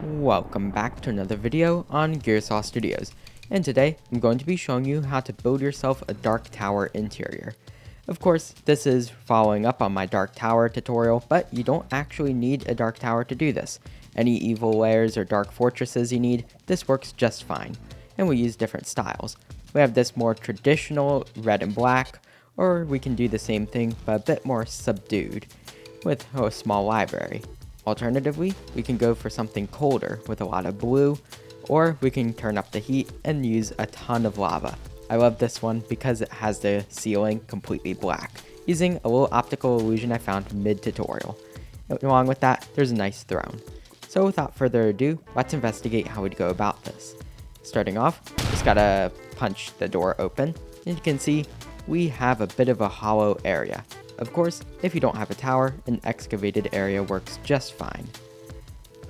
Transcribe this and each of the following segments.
Welcome back to another video on Gearsaw Studios, and today I'm going to be showing you how to build yourself a dark tower interior. Of course, this is following up on my dark tower tutorial, but you don't actually need a dark tower to do this. Any evil lairs or dark fortresses you need, this works just fine, and we use different styles. We have this more traditional red and black, or we can do the same thing but a bit more subdued with a small library. Alternatively, we can go for something colder with a lot of blue, or we can turn up the heat and use a ton of lava. I love this one because it has the ceiling completely black, using a little optical illusion I found mid-tutorial. Along with that, there's a nice throne. So without further ado, let's investigate how we'd go about this. Starting off, just gotta punch the door open, and you can see we have a bit of a hollow area. Of course, if you don't have a tower, an excavated area works just fine.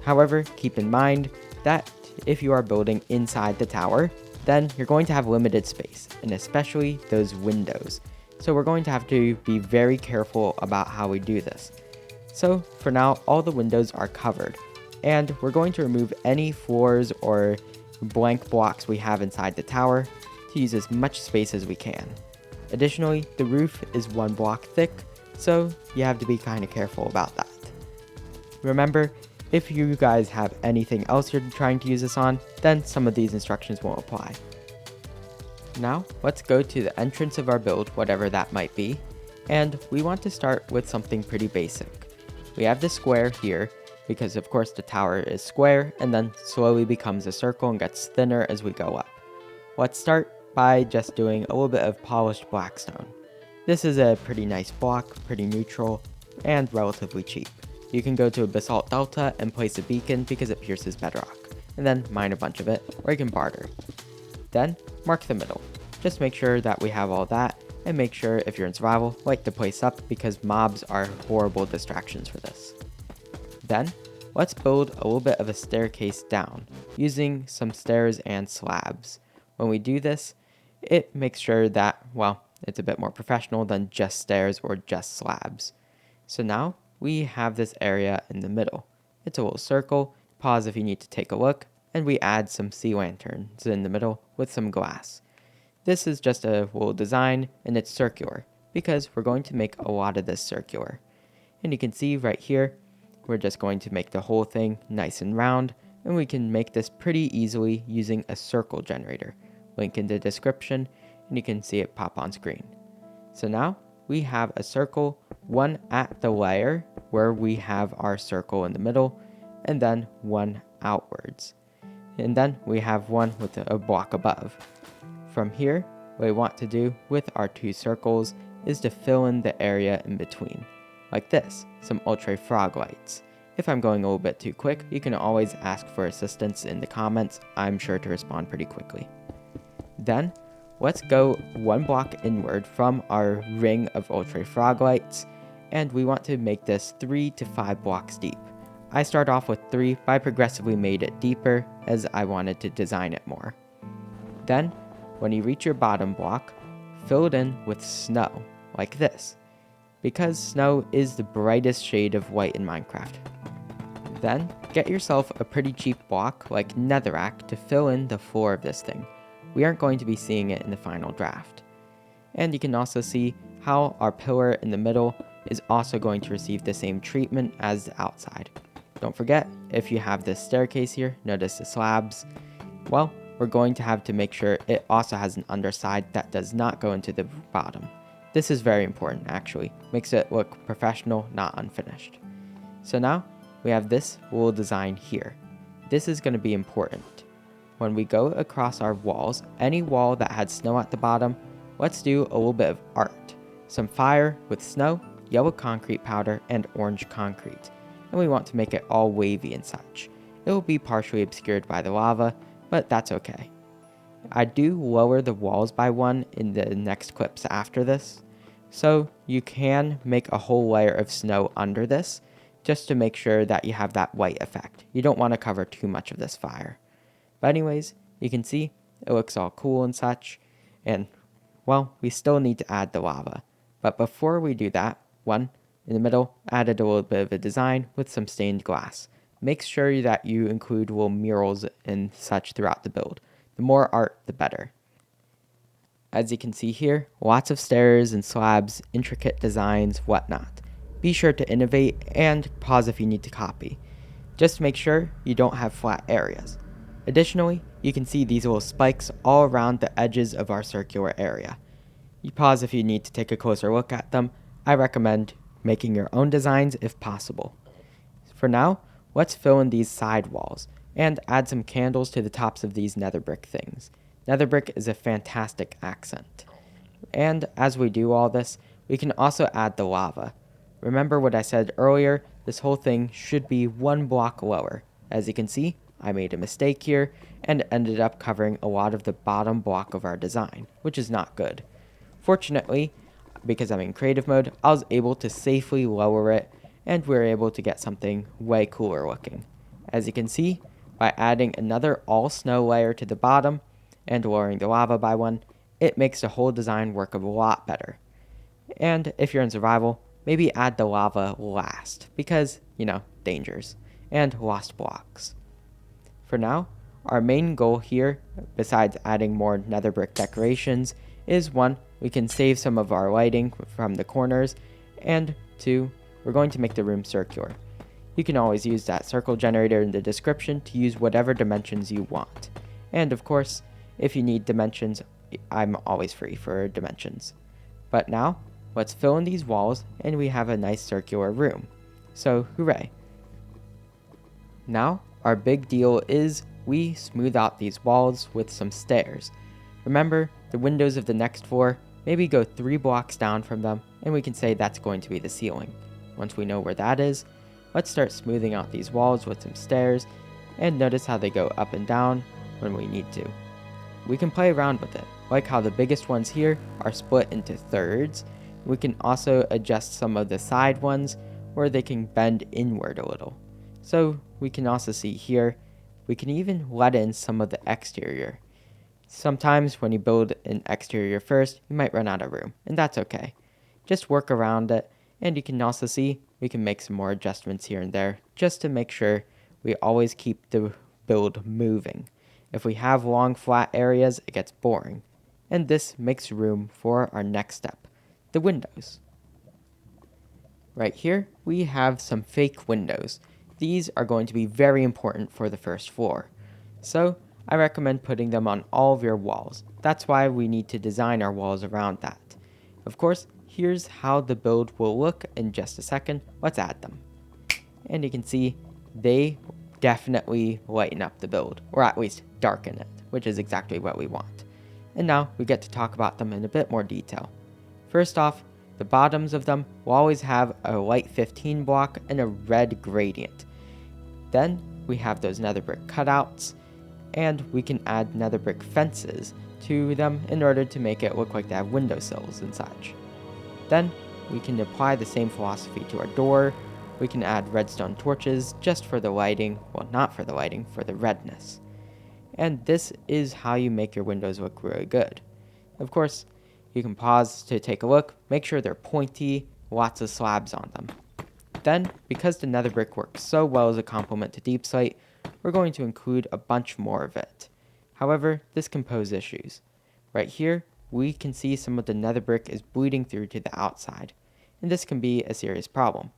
However, keep in mind that if you are building inside the tower, then you're going to have limited space, and especially those windows. So we're going to have to be very careful about how we do this. So for now, all the windows are covered, and we're going to remove any floors or blank blocks we have inside the tower to use as much space as we can. Additionally, the roof is 1 block thick, so you have to be kind of careful about that. Remember, if you guys have anything else you're trying to use this on, then some of these instructions won't apply. Now, let's go to the entrance of our build, whatever that might be, and we want to start with something pretty basic. We have the square here, because of course the tower is square, and then slowly becomes a circle and gets thinner as we go up. Let's start by just doing a little bit of polished blackstone. This is a pretty nice block, pretty neutral, and relatively cheap. You can go to a basalt delta and place a beacon because it pierces bedrock, and then mine a bunch of it, or you can barter. Then, mark the middle. Just make sure that we have all that, and make sure if you're in survival, light the place up because mobs are horrible distractions for this. Then, let's build a little bit of a staircase down, using some stairs and slabs. When we do this, it makes sure that, well, it's a bit more professional than just stairs or just slabs. So now we have this area in the middle. It's a little circle, pause if you need to take a look, and we add some sea lanterns in the middle with some glass. This is just a little design, and it's circular, because we're going to make a lot of this circular. And you can see right here, we're just going to make the whole thing nice and round, and we can make this pretty easily using a circle generator. Link in the description, and you can see it pop on screen. So now we have a circle, one at the layer where we have our circle in the middle, and then one outwards. And then we have one with a block above. From here, what we want to do with our 2 circles is to fill in the area in between. Like this, some ultra frog lights. If I'm going a little bit too quick, you can always ask for assistance in the comments. I'm sure to respond pretty quickly. Then, let's go 1 block inward from our ring of ultra frog lights, and we want to make this 3 to 5 blocks deep. I start off with 3, but I progressively made it deeper as I wanted to design it more. Then, when you reach your bottom block, fill it in with snow, like this, because snow is the brightest shade of white in Minecraft. Then, get yourself a pretty cheap block like netherrack to fill in the floor of this thing. We aren't going to be seeing it in the final draft. And you can also see how our pillar in the middle is also going to receive the same treatment as the outside. Don't forget, if you have this staircase here, notice the slabs, well, we're going to have to make sure it also has an underside that does not go into the bottom. This is very important actually, makes it look professional, not unfinished. So now, we have this little design here. This is going to be important. When we go across our walls, any wall that had snow at the bottom, let's do a little bit of art. Some fire with snow, yellow concrete powder, and orange concrete. And we want to make it all wavy and such. It will be partially obscured by the lava, but that's okay. I do lower the walls by 1 in the next clips after this, so you can make a whole layer of snow under this, just to make sure that you have that white effect. You don't want to cover too much of this fire. But anyways, you can see it looks all cool and such, and well, we still need to add the lava. But before we do that, in the middle, added a little bit of a design with some stained glass. make sure that you include little murals and such throughout the build. The more art, the better. As you can see here, lots of stairs and slabs, intricate designs, whatnot. Be sure to innovate and pause if you need to copy. Just make sure you don't have flat areas. Additionally, you can see these little spikes all around the edges of our circular area. You pause if you need to take a closer look at them. I recommend making your own designs if possible. For now, let's fill in these side walls and add some candles to the tops of these nether brick things. Nether brick is a fantastic accent. And as we do all this, we can also add the lava. Remember what I said earlier, this whole thing should be 1 block lower. As you can see, I made a mistake here and ended up covering a lot of the bottom block of our design, which is not good. Fortunately, because I'm in creative mode, I was able to safely lower it and we were able to get something way cooler looking. As you can see, by adding another all snow layer to the bottom and lowering the lava by 1, it makes the whole design work a lot better. And if you're in survival, maybe add the lava last, because, dangers, and lost blocks. For now, our main goal here, besides adding more nether brick decorations, is 1, we can save some of our lighting from the corners, and 2, we're going to make the room circular. You can always use that circle generator in the description to use whatever dimensions you want. And of course, if you need dimensions, I'm always free for dimensions. But now, let's fill in these walls and we have a nice circular room. So, hooray. Now, our big deal is we smooth out these walls with some stairs. Remember, the windows of the next floor, maybe go 3 blocks down from them, and we can say that's going to be the ceiling. Once we know where that is, let's start smoothing out these walls with some stairs, and notice how they go up and down when we need to. We can play around with it, like how the biggest ones here are split into thirds. We can also adjust some of the side ones where they can bend inward a little. So we can also see here, we can even let in some of the exterior. Sometimes when you build an exterior first, you might run out of room, and that's okay. Just work around it, and you can also see we can make some more adjustments here and there just to make sure we always keep the build moving. If we have long flat areas, it gets boring, and this makes room for our next step, the windows. Right here, we have some fake windows. These are going to be very important for the first floor. So, I recommend putting them on all of your walls. That's why we need to design our walls around that. Of course, here's how the build will look in just a second. Let's add them. And you can see they definitely lighten up the build, or at least darken it, which is exactly what we want. And now we get to talk about them in a bit more detail. First off, the bottoms of them will always have a light 15 block and a red gradient. Then we have those nether brick cutouts, and we can add nether brick fences to them in order to make it look like they have windowsills and such. Then we can apply the same philosophy to our door. We can add redstone torches just for the lighting, well, not for the lighting, for the redness. And this is how you make your windows look really good. Of course, you can pause to take a look, make sure they're pointy, lots of slabs on them. Then, because the nether brick works so well as a complement to deep slate, we're going to include a bunch more of it. However, this can pose issues. Right here, we can see some of the nether brick is bleeding through to the outside, and this can be a serious problem.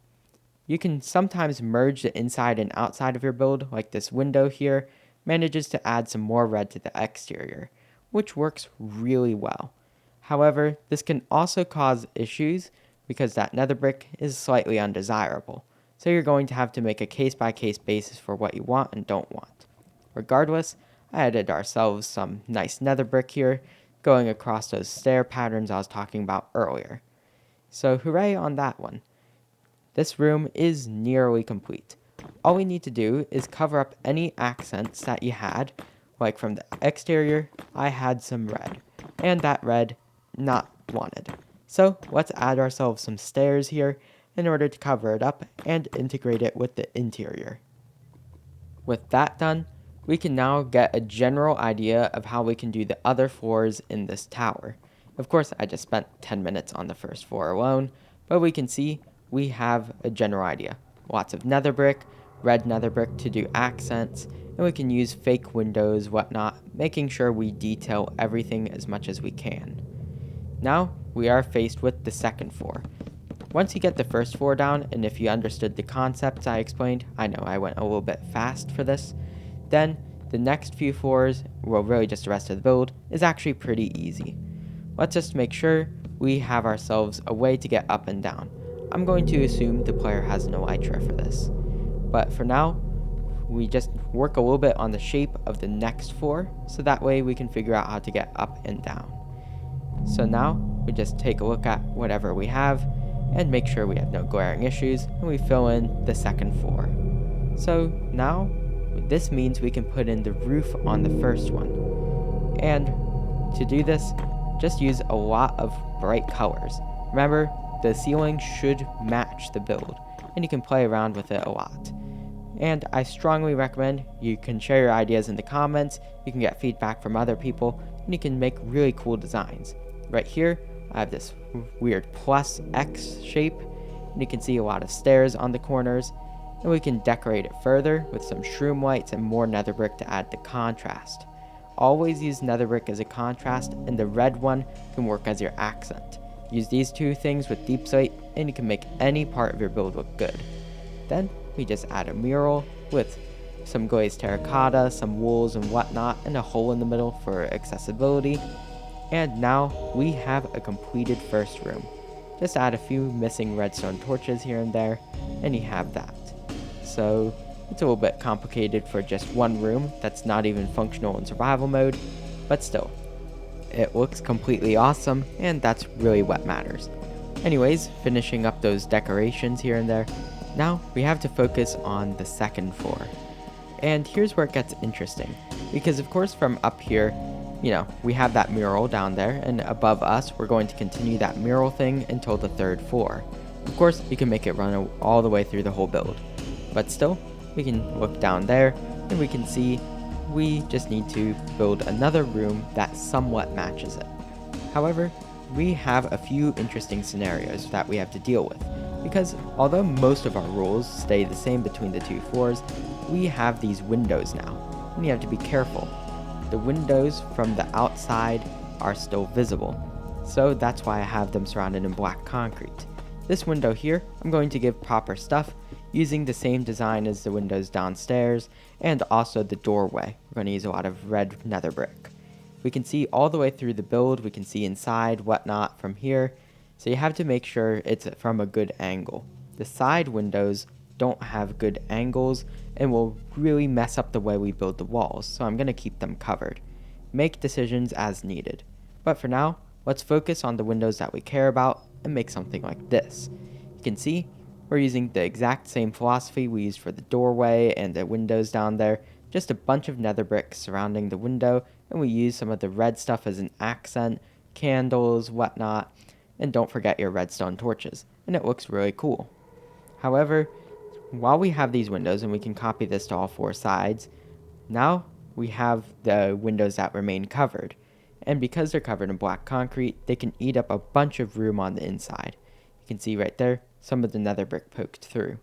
You can sometimes merge the inside and outside of your build, like this window here manages to add some more red to the exterior, which works really well. However, this can also cause issues because that nether brick is slightly undesirable, so you're going to have to make a case-by-case basis for what you want and don't want. Regardless, I added ourselves some nice nether brick here, going across those stair patterns I was talking about earlier. So hooray on that one. This room is nearly complete. All we need to do is cover up any accents that you had, like from the exterior, I had some red, and that red, not wanted. So let's add ourselves some stairs here in order to cover it up and integrate it with the interior. With that done, we can now get a general idea of how we can do the other floors in this tower. Of course, I just spent 10 minutes on the first floor alone, but we can see we have a general idea. Lots of nether brick, red nether brick to do accents, and we can use fake windows, whatnot, making sure we detail everything as much as we can. Now, we are faced with the second floor. Once you get the first floor down, and if you understood the concepts I explained, I know I went a little bit fast for this, then the next few floors, well really just the rest of the build, is actually pretty easy. Let's just make sure we have ourselves a way to get up and down. I'm going to assume the player has no elytra for this. But for now, we just work a little bit on the shape of the next floor, so that way we can figure out how to get up and down. So now, we just take a look at whatever we have, and make sure we have no glaring issues, and we fill in the second floor. So now, this means we can put in the roof on the first one. And to do this, just use a lot of bright colors. Remember, the ceiling should match the build, and you can play around with it a lot. And I strongly recommend you can share your ideas in the comments, you can get feedback from other people, and you can make really cool designs. Right here, I have this weird plus X shape, and you can see a lot of stairs on the corners, and we can decorate it further with some shroom lights and more nether brick to add the contrast. Always use nether brick as a contrast, and the red one can work as your accent. Use these two things with deep slate, and you can make any part of your build look good. Then, we just add a mural with some glazed terracotta, some wools and whatnot, and a hole in the middle for accessibility. And now we have a completed first room. Just add a few missing redstone torches here and there, and you have that. So it's a little bit complicated for just one room that's not even functional in survival mode, but still, it looks completely awesome, and that's really what matters. Anyways, finishing up those decorations here and there, now we have to focus on the second floor. And here's where it gets interesting, because of course from up here, we have that mural down there, and above us, we're going to continue that mural thing until the third floor. Of course, you can make it run all the way through the whole build. But still, we can look down there, and we can see we just need to build another room that somewhat matches it. However, we have a few interesting scenarios that we have to deal with, because although most of our rules stay the same between the two floors, we have these windows now, and you have to be careful. The windows from the outside are still visible, so that's why I have them surrounded in black concrete. This window here, I'm going to give proper stuff, using the same design as the windows downstairs, and also the doorway. We're going to use a lot of red nether brick. We can see all the way through the build, we can see inside, whatnot from here, so you have to make sure it's from a good angle. The side windows don't have good angles and will really mess up the way we build the walls, so I'm going to keep them covered. Make decisions as needed. But for now, let's focus on the windows that we care about and make something like this. You can see we're using the exact same philosophy we used for the doorway and the windows down there, just a bunch of nether bricks surrounding the window, and we use some of the red stuff as an accent, candles, whatnot, and don't forget your redstone torches, and it looks really cool. However, while we have these windows, and we can copy this to all four sides, now we have the windows that remain covered. And because they're covered in black concrete, they can eat up a bunch of room on the inside. You can see right there, some of the nether brick poked through.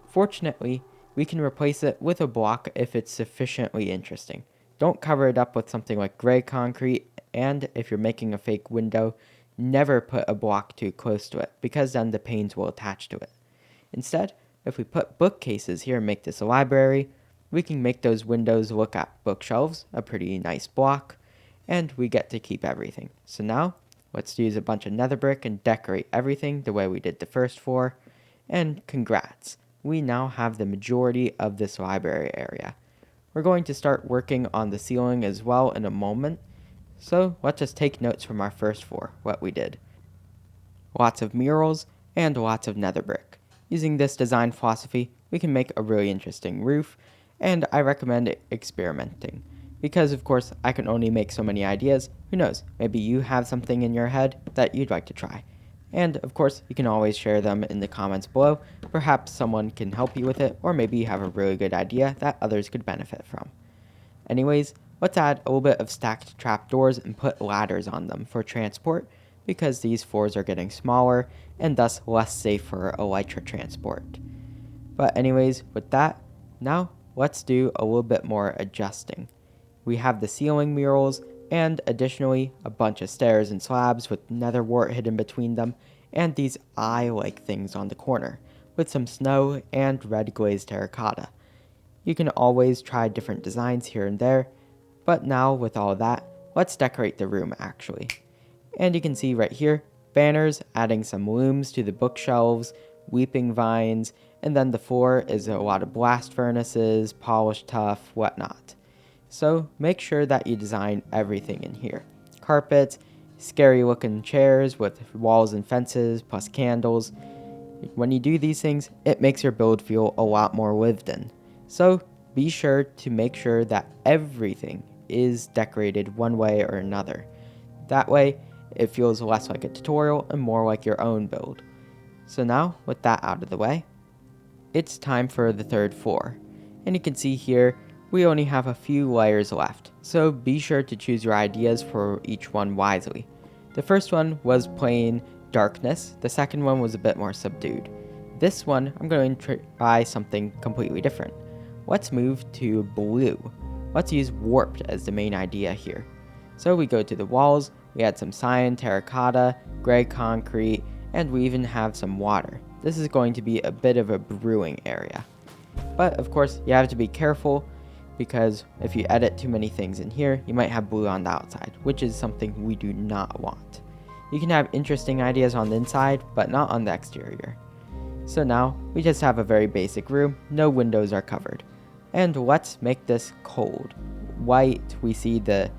Fortunately, we can replace it with a block if it's sufficiently interesting. Don't cover it up with something like gray concrete, and if you're making a fake window, never put a block too close to it, because then the panes will attach to it. Instead, if we put bookcases here and make this a library, we can make those windows look at bookshelves, a pretty nice block, and we get to keep everything. So now, let's use a bunch of nether brick and decorate everything the way we did the first floor, and congrats, we now have the majority of this library area. We're going to start working on the ceiling as well in a moment, so let's just take notes from our first floor, what we did. Lots of murals and lots of nether brick. Using this design philosophy, we can make a really interesting roof, and I recommend experimenting. Because of course, I can only make so many ideas. Who knows, maybe you have something in your head that you'd like to try. And of course, you can always share them in the comments below. Perhaps someone can help you with it, or maybe you have a really good idea that others could benefit from. Anyways, let's add a little bit of stacked trapdoors and put ladders on them for transport, because these floors are getting smaller and thus less safe for elytra transport. But anyways, with that, Now, let's do a little bit more adjusting. We have the ceiling murals, and additionally, a bunch of stairs and slabs with nether wart hidden between them, and these eye-like things on the corner, with some snow and red glazed terracotta. You can always try different designs here and there, but now with all that, let's decorate the room actually. And you can see right here, banners adding some looms to the bookshelves, weeping vines, and then the floor is a lot of blast furnaces, polished tuff, whatnot. So make sure that you design everything in here. Carpets, scary looking chairs with walls and fences, plus candles. When you do these things, it makes your build feel a lot more lived in. So be sure to make sure that everything is decorated one way or another. That way, it feels less like a tutorial and more like your own build. So now, with that out of the way, it's time for the third floor. And you can see here, we only have a few layers left, so be sure to choose your ideas for each one wisely. The first one was plain darkness, the second one was a bit more subdued. This one, I'm going to try something completely different. Let's move to blue. Let's use warped as the main idea here. So we go to the walls, we add some cyan terracotta, gray concrete, and we even have some water. This is going to be a bit of a brewing area. But of course, you have to be careful because if you edit too many things in here, you might have blue on the outside, which is something we do not want. You can have interesting ideas on the inside, but not on the exterior. So now, we just have a very basic room, no windows are covered. And let's make this cold. White, we see the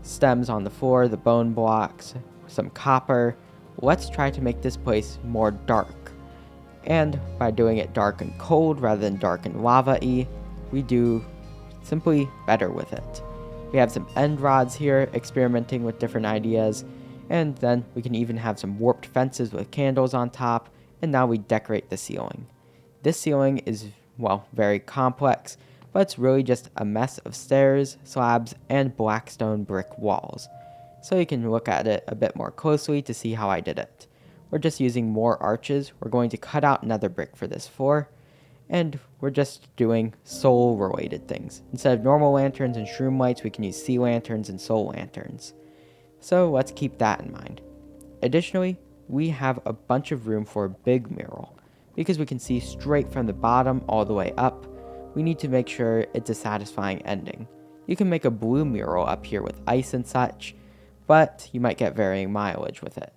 stems on the floor, the bone blocks, some copper. Let's try to make this place more dark. And by doing it dark and cold rather than dark and lava-y, we do simply better with it. We have some end rods here, experimenting with different ideas, and then we can even have some warped fences with candles on top, and now we decorate the ceiling. This ceiling is, well, very complex, but it's really just a mess of stairs, slabs, and black stone brick walls. So you can look at it a bit more closely to see how I did it. We're just using more arches. We're going to cut out another brick for this floor, and we're just doing soul related things. Instead of normal lanterns and shroom lights, we can use sea lanterns and soul lanterns. So let's keep that in mind. Additionally, we have a bunch of room for a big mural. Because we can see straight from the bottom all the way up, we need to make sure it's a satisfying ending. You can make a blue mural up here with ice and such, but you might get varying mileage with it.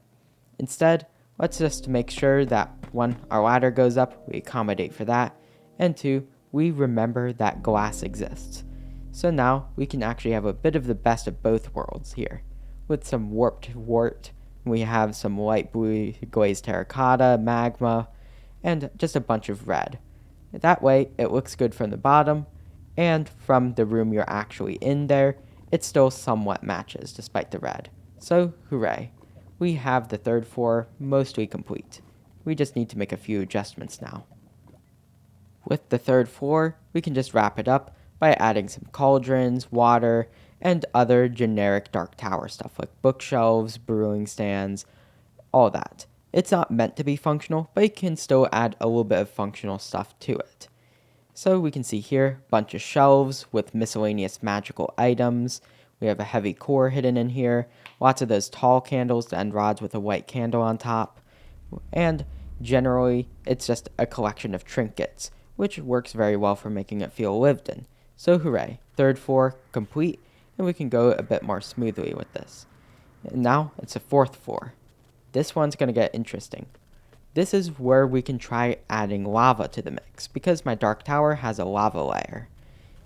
Instead, let's just make sure that 1, our ladder goes up, we accommodate for that, and 2, we remember that glass exists. So now we can actually have a bit of the best of both worlds here. With some warped wart, we have some light blue glazed terracotta, magma, and just a bunch of red. That way, it looks good from the bottom, and from the room you're actually in there, it still somewhat matches despite the red. So, hooray. We have the third floor mostly complete. We just need to make a few adjustments now. With the third floor, we can just wrap it up by adding some cauldrons, water, and other generic Dark Tower stuff like bookshelves, brewing stands, all that. It's not meant to be functional, but you can still add a little bit of functional stuff to it. So we can see here, a bunch of shelves with miscellaneous magical items. We have a heavy core hidden in here, lots of those tall candles, the end rods with a white candle on top, and generally, it's just a collection of trinkets, which works very well for making it feel lived in. So hooray, third floor complete, and we can go a bit more smoothly with this. And now, it's the fourth floor. This one's going to get interesting. This is where we can try adding lava to the mix, because my Dark Tower has a lava layer.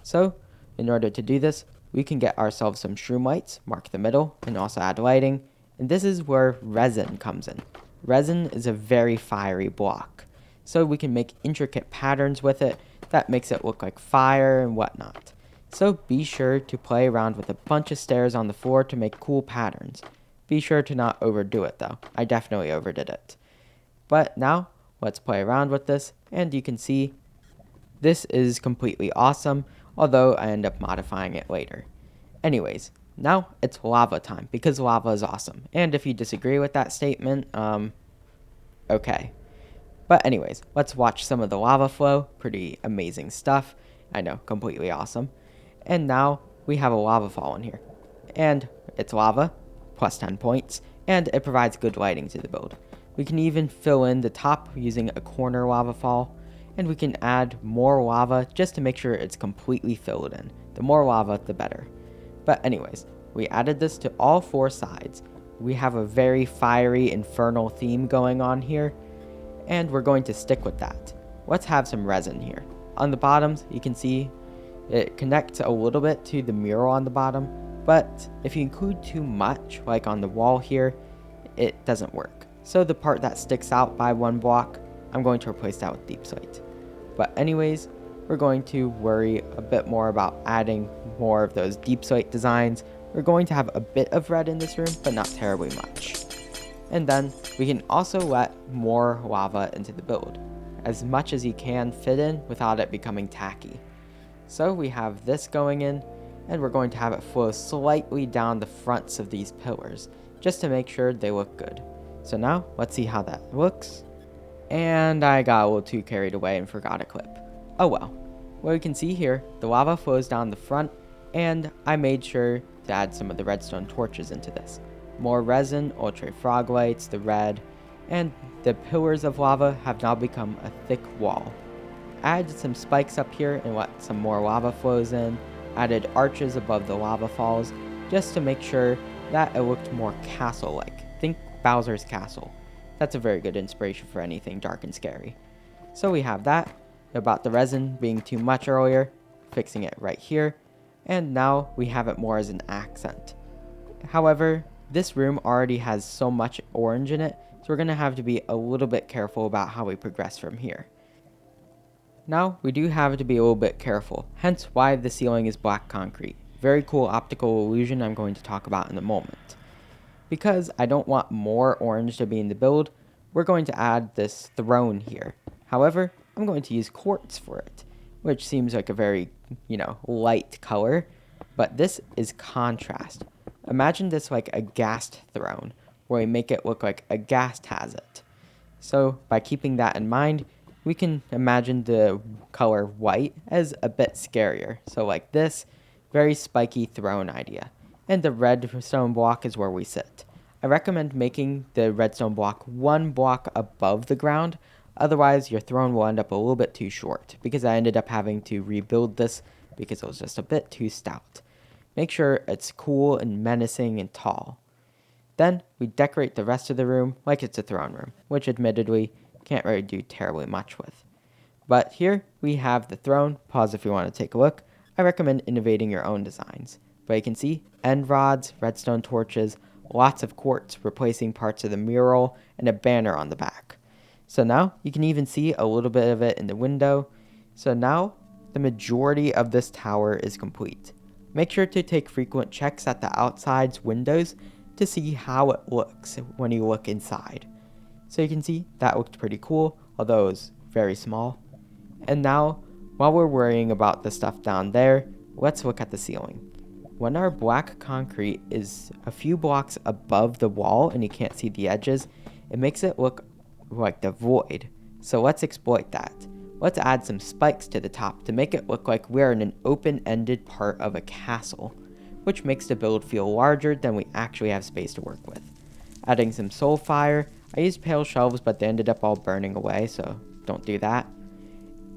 So, in order to do this, we can get ourselves some shroom lights, mark the middle, and also add lighting, and this is where resin comes in. Resin is a very fiery block, so we can make intricate patterns with it that makes it look like fire and whatnot. So be sure to play around with a bunch of stairs on the floor to make cool patterns. Be sure to not overdo it though, I definitely overdid it. But now, let's play around with this, and you can see this is completely awesome, although I end up modifying it later. Anyways, now it's lava time, because lava is awesome. And if you disagree with that statement, okay. But anyways, let's watch some of the lava flow, pretty amazing stuff. I know, completely awesome. And now we have a lava fall in here. And it's lava, plus 10 points, and it provides good lighting to the build. We can even fill in the top using a corner lava fall, and we can add more lava just to make sure it's completely filled in. The more lava, the better. But anyways, we added this to all 4 sides. We have a very fiery infernal theme going on here, and we're going to stick with that. Let's have some resin here. On the bottoms, you can see it connects a little bit to the mural on the bottom, but if you include too much, like on the wall here, it doesn't work. So the part that sticks out by 1 block, I'm going to replace that with deep slate. But anyways, we're going to worry a bit more about adding more of those deep slate designs. We're going to have a bit of red in this room, but not terribly much. And then we can also let more lava into the build, as much as you can fit in without it becoming tacky. So we have this going in, and we're going to have it flow slightly down the fronts of these pillars, just to make sure they look good. So now, let's see how that looks. And I got a little too carried away and forgot a clip. Oh well. What we can see here, the lava flows down the front, and I made sure to add some of the redstone torches into this. More resin, ultra frog lights, the red, and the pillars of lava have now become a thick wall. Added some spikes up here and let some more lava flows in. Added arches above the lava falls, just to make sure that it looked more castle-like. Think Bowser's Castle. That's a very good inspiration for anything dark and scary. So we have that, about the resin being too much earlier, fixing it right here, and now we have it more as an accent. However, this room already has so much orange in it, so we're going to have to be a little bit careful about how we progress from here. Now, we do have to be a little bit careful, hence why the ceiling is black concrete. Very cool optical illusion I'm going to talk about in a moment. Because I don't want more orange to be in the build, we're going to add this throne here. However, I'm going to use quartz for it, which seems like a very, light color, but this is contrast. Imagine this like a ghast throne, where we make it look like a ghast has it. So by keeping that in mind, we can imagine the color white as a bit scarier. So like this, very spiky throne idea. And the redstone block is where we sit. I recommend making the redstone block 1 block above the ground, otherwise your throne will end up a little bit too short, because I ended up having to rebuild this because it was just a bit too stout. Make sure it's cool and menacing and tall. Then we decorate the rest of the room like it's a throne room, which admittedly can't really do terribly much with. But here we have the throne. Pause if you want to take a look. I recommend innovating your own designs. But you can see end rods, redstone torches, lots of quartz replacing parts of the mural, and a banner on the back. So now you can even see a little bit of it in the window. So now the majority of this tower is complete. Make sure to take frequent checks at the outside's windows to see how it looks when you look inside. So you can see that looked pretty cool, although it was very small. And now, while we're worrying about the stuff down there, let's look at the ceiling. When our black concrete is a few blocks above the wall and you can't see the edges, it makes it look like the void. So let's exploit that. Let's add some spikes to the top to make it look like we're in an open-ended part of a castle, which makes the build feel larger than we actually have space to work with. Adding some soul fire. I used pale shelves, but they ended up all burning away, so don't do that.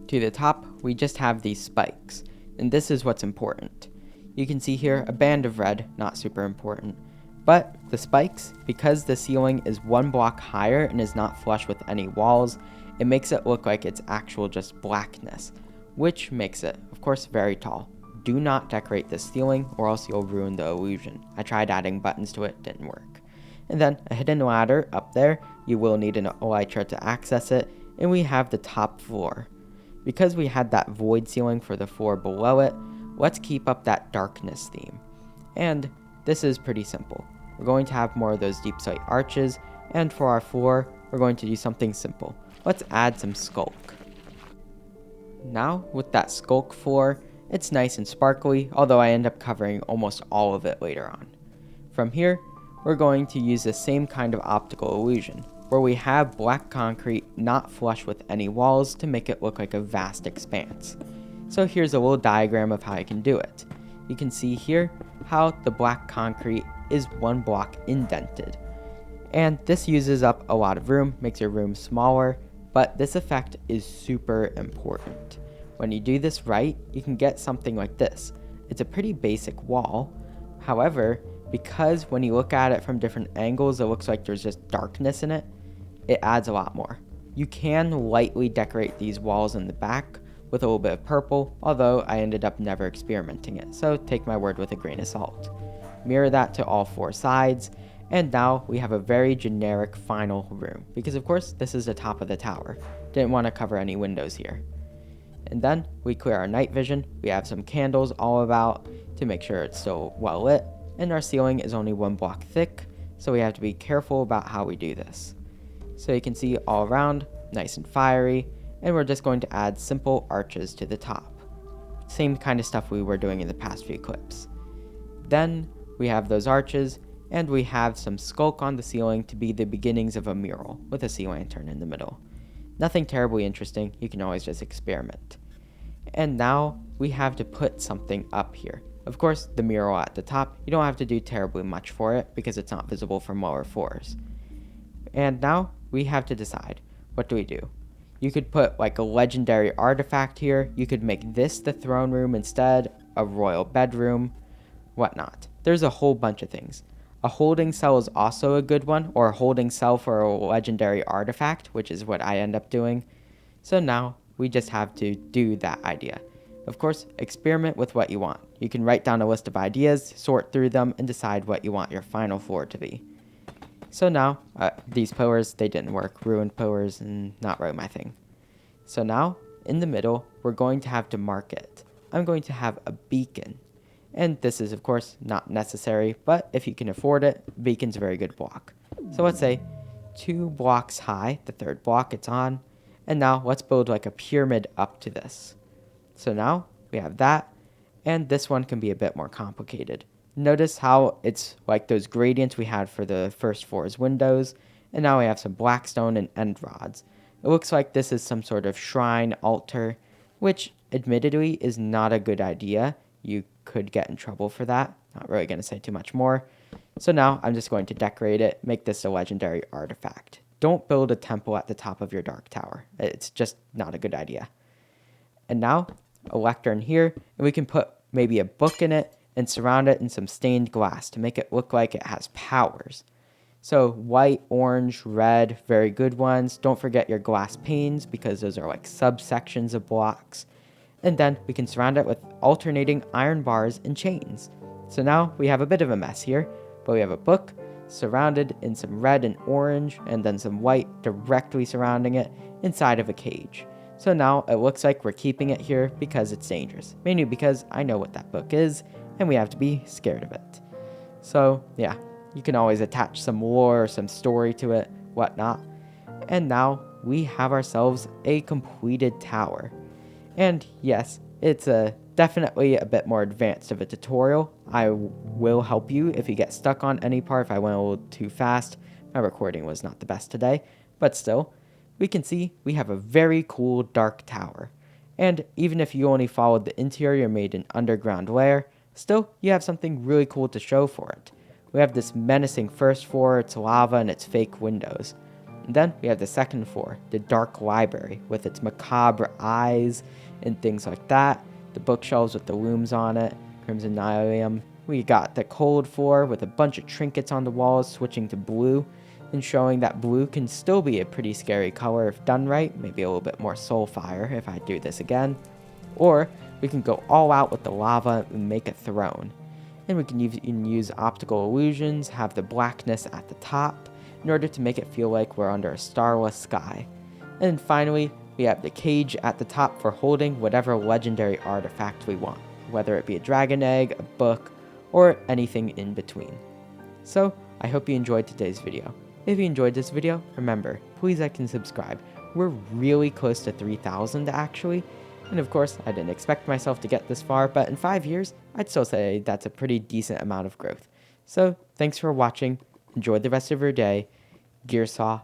To the top, we just have these spikes, and this is what's important. You can see here a band of red, not super important. But the spikes, because the ceiling is 1 block higher and is not flush with any walls, it makes it look like it's actual just blackness, which makes it, of course, very tall. Do not decorate this ceiling or else you'll ruin the illusion. I tried adding buttons to it, didn't work. And then a hidden ladder up there, you will need an elytra to access it, and we have the top floor. Because we had that void ceiling for the floor below it, let's keep up that darkness theme. And this is pretty simple. We're going to have more of those deep slate arches, and for our floor, we're going to do something simple. Let's add some skulk. Now, with that skulk floor, it's nice and sparkly, although I end up covering almost all of it later on. From here, we're going to use the same kind of optical illusion, where we have black concrete not flush with any walls to make it look like a vast expanse. So here's a little diagram of how I can do it. You can see here how the black concrete is one block indented. And this uses up a lot of room, makes your room smaller, but this effect is super important. When you do this right, you can get something like this. It's a pretty basic wall. However, because when you look at it from different angles, it looks like there's just darkness in it, it adds a lot more. You can lightly decorate these walls in the back with a little bit of purple, although I ended up never experimenting it, so take my word with a grain of salt. Mirror that to all four sides, and now we have a very generic final room, because of course this is the top of the tower. Didn't want to cover any windows here. And then we clear our night vision, we have some candles all about to make sure it's still well lit, and our ceiling is only one block thick, so we have to be careful about how we do this. So you can see all around, nice and fiery, and we're just going to add simple arches to the top. Same kind of stuff we were doing in the past few clips. Then we have those arches, and we have some skulk on the ceiling to be the beginnings of a mural with a sea lantern in the middle. Nothing terribly interesting, you can always just experiment. And now we have to put something up here. Of course, the mural at the top, you don't have to do terribly much for it because it's not visible from lower floors. And now we have to decide, what do we do? You could put like a legendary artifact here, you could make this the throne room instead, a royal bedroom, whatnot. There's a whole bunch of things. A holding cell is also a good one, or a holding cell for a legendary artifact, which is what I end up doing. So now we just have to do that idea. Of course, experiment with what you want. You can write down a list of ideas, sort through them, and decide what you want your final floor to be. So now, these pillars, they didn't work. Ruined pillars, and not really my thing. So now, in the middle, we're going to have to mark it. I'm going to have a beacon. And this is, of course, not necessary, but if you can afford it, beacon's a very good block. So let's say 2 blocks high, the third block it's on, and now let's build like a pyramid up to this. So now we have that, and this one can be a bit more complicated. Notice how it's like those gradients we had for the first floor's windows, and now we have some black stone and end rods. It looks like this is some sort of shrine altar, which admittedly is not a good idea. You could get in trouble for that. Not really going to say too much more. So now I'm just going to decorate it, make this a legendary artifact. Don't build a temple at the top of your dark tower. It's just not a good idea. And now a lectern here, and we can put maybe a book in it and surround it in some stained glass to make it look like it has powers. So white, orange, red, very good ones. Don't forget your glass panes because those are like subsections of blocks. And then we can surround it with alternating iron bars and chains. So now we have a bit of a mess here, but we have a book surrounded in some red and orange, and then some white directly surrounding it inside of a cage. So now it looks like we're keeping it here because it's dangerous, mainly because I know what that book is, and we have to be scared of it. So yeah, you can always attach some lore or some story to it, whatnot. And now we have ourselves a completed tower. And yes, it's definitely a bit more advanced of a tutorial. I will help you if you get stuck on any part, if I went a little too fast. My recording was not the best today, but still, we can see we have a very cool dark tower. And even if you only followed the interior made an underground lair, still, you have something really cool to show for it. We have this menacing first floor, it's lava and its fake windows. And then we have the second floor, the dark library, with its macabre eyes and things like that. The bookshelves with the looms on it, crimson nylium. We got the cold floor with a bunch of trinkets on the walls switching to blue, and showing that blue can still be a pretty scary color if done right, maybe a little bit more soulfire if I do this again. Or we can go all out with the lava and make a throne. And we can use optical illusions, have the blackness at the top, in order to make it feel like we're under a starless sky. And finally, we have the cage at the top for holding whatever legendary artifact we want, whether it be a dragon egg, a book, or anything in between. So, I hope you enjoyed today's video. If you enjoyed this video, remember, please like and subscribe. We're really close to 3,000 actually, and of course, I didn't expect myself to get this far, but in 5 years, I'd still say that's a pretty decent amount of growth. So, thanks for watching, enjoy the rest of your day, Gearsaw